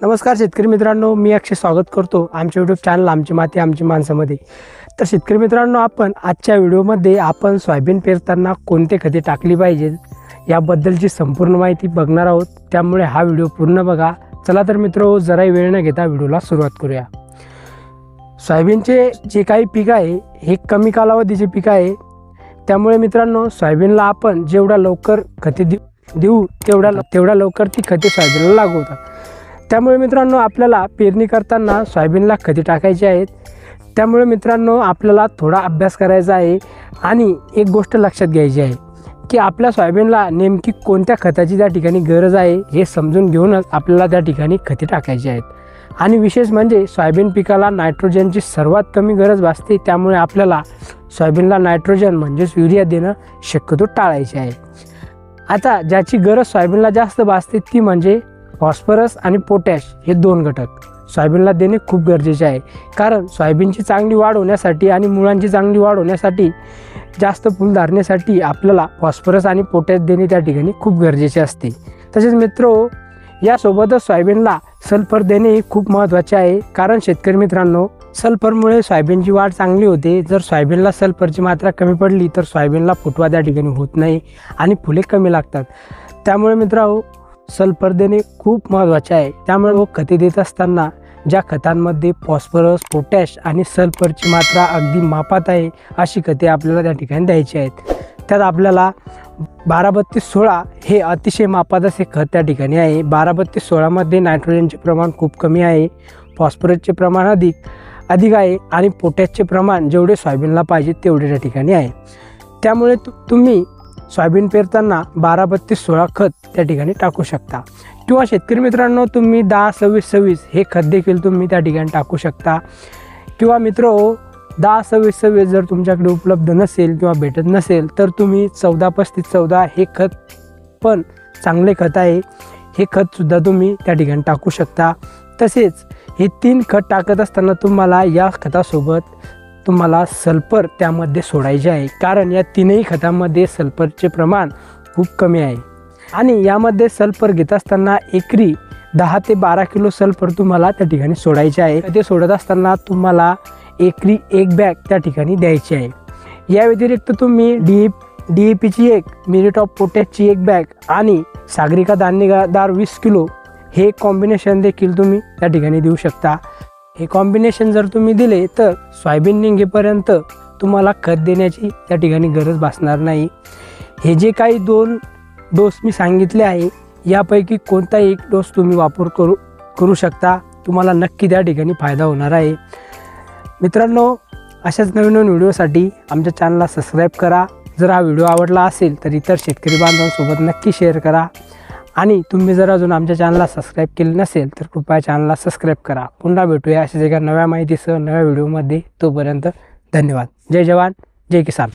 नमस्कार शेतकरी मित्रांनो, मी अक्षय स्वागत करतो आमच्या यूट्यूब चॅनल आमची माती आमची माणसामध्ये। तर शेतकरी मित्रांनो, आपण आजच्या व्हिडिओमध्ये आपण सोयाबीन पेरताना कोणते खते टाकली पाहिजेत याबद्दलची संपूर्ण माहिती बघणार आहोत। त्यामुळे हा व्हिडिओ पूर्ण बघा। चला तर मित्रो, जराही वेळ न घेता व्हिडिओला सुरुवात करूया। सोयाबीनचे जे काही पीक आहे हे कमी कालावधीचे पीक आहे, त्यामुळे मित्रांनो सोयाबीनला आपण जेवढा लवकर खते देऊ तेवढा लवकर ती खते सोयाबीनला लागू होतात। त्यामुळे मित्रांनो, आपल्याला पेरणी करताना सोयाबीनला खते टाकायची आहेत। त्यामुळे मित्रांनो, आपल्याला थोडा अभ्यास करायचा आहे आणि एक गोष्ट लक्षात घ्यायची आहे की आपल्या सोयाबीनला नेमकी कोणत्या खताची त्या ठिकाणी गरज आहे हे समजून घेऊनच आपल्याला त्या ठिकाणी खते टाकायची आहेत। आणि विशेष म्हणजे सोयाबीन पिकाला नायट्रोजनची सर्वात कमी गरज भासते, त्यामुळे आपल्याला सोयाबीनला नायट्रोजन म्हणजेच युरिया देणं शक्यतो टाळायचे आहे। आता ज्याची गरज सोयाबीनला जास्त भासते ती म्हणजे फॉस्फरस आणि पोटॅश हे दोन घटक सोयाबीनला देणे खूप गरजेचे आहे। कारण सोयाबीनची चांगली वाढ होण्यासाठी आणि मुळांची चांगली वाढ होण्यासाठी, जास्त फुल धारणेसाठी आपल्याला फॉस्फरस आणि पोटॅश देणे त्या ठिकाणी खूप गरजेचे असते। तसेच मित्रो, यासोबतच सोयाबीनला सल्फर देणे खूप महत्त्वाचे आहे। कारण शेतकरी मित्रांनो, सल्फरमुळे सोयाबीनची वाढ चांगली होते। जर सोयाबीनला सल्फरची मात्रा कमी पडली तर सोयाबीनला फुटवा त्या ठिकाणी होत नाही आणि फुले कमी लागतात। त्यामुळे मित्रांनो, सल्फर देणे खूप महत्त्वाचे आहे। त्यामुळे खते देत असताना ज्या खतांमध्ये फॉस्फरस, पोटॅश आणि सल्फरची मात्रा अगदी मापात आहे अशी खते आपल्याला त्या ठिकाणी द्यायची आहेत। त्यात आपल्याला 12-32-16 हे अतिशय मापात असे खत त्या ठिकाणी आहे। 12-32-16 मध्ये नायट्रोजनचे प्रमाण खूप कमी आहे, फॉस्फरसचे प्रमाण अधिक आहे आणि पोटॅशचे प्रमाण जेवढे सोयाबीनला पाहिजे तेवढे त्या ठिकाणी आहे। त्यामुळे तुम्ही सोयाबीन पेरताना 12-32-16 खत त्या ठिकाणी टाकू शकता। किंवा शेतकरी मित्रांनो, तुम्ही 10-26-26 हे खत देखील तुम्ही त्या ठिकाणी टाकू शकता। किंवा मित्रो, 10-26-26 जर तुमच्याकडे उपलब्ध नसेल किंवा भेटत नसेल तर तुम्ही 14-35-14 हे खत पण चांगले खत आहे, हे खतसुद्धा तुम्ही त्या ठिकाणी टाकू शकता। तसेच हे 3 खत टाकत असताना तुम्हाला या खतासोबत तुम्हाला सल्फर त्यामध्ये सोडायचे आहे। कारण या तीनही खतामध्ये सल्फरचे प्रमाण खूप कमी आहे आणि यामध्ये सल्फर घेत असताना एकरी 10 ते 12 किलो सल्फर तुम्हाला त्या ठिकाणी सोडायचे आहे। ते सोडत असताना तुम्हाला एकरी 1 बॅग त्या ठिकाणी द्यायची आहे। या व्यतिरिक्त तुम्ही DAPची 1, म्युरेट ऑफ पोटॅशची 1 बॅग आणि सागरिका दाणेदार 20 किलो हे कॉम्बिनेशन देखील तुम्ही त्या ठिकाणी देऊ शकता। हे कॉम्बिनेशन जर तुम्ही दिले तर सोयाबीन निघेपर्यंत तुम्हाला खत देण्याची त्या ठिकाणी गरज भासणार नाही। हे जे काही 2 डोस मी सांगितले आहे यापैकी कोणताही एक डोस तुम्ही वापर करू शकता, तुम्हाला नक्की त्या ठिकाणी फायदा होणार आहे। मित्रांनो, अशाच नवीन व्हिडिओसाठी आमच्या चॅनलला सबस्क्राईब करा। जर हा व्हिडिओ आवडला असेल तर इतर शेतकरी बांधवांसोबत नक्की शेअर करा आणि तुम्ही जर अजून आमच्या चॅनलला सबस्क्राईब केले नसेल तर कृपया चॅनलला सबस्क्राईब करा। पुन्हा भेटूया अशाच एका नव्या माहितीसह नव्या व्हिडिओमध्ये। तोपर्यंत धन्यवाद। जय जवान, जय किसान।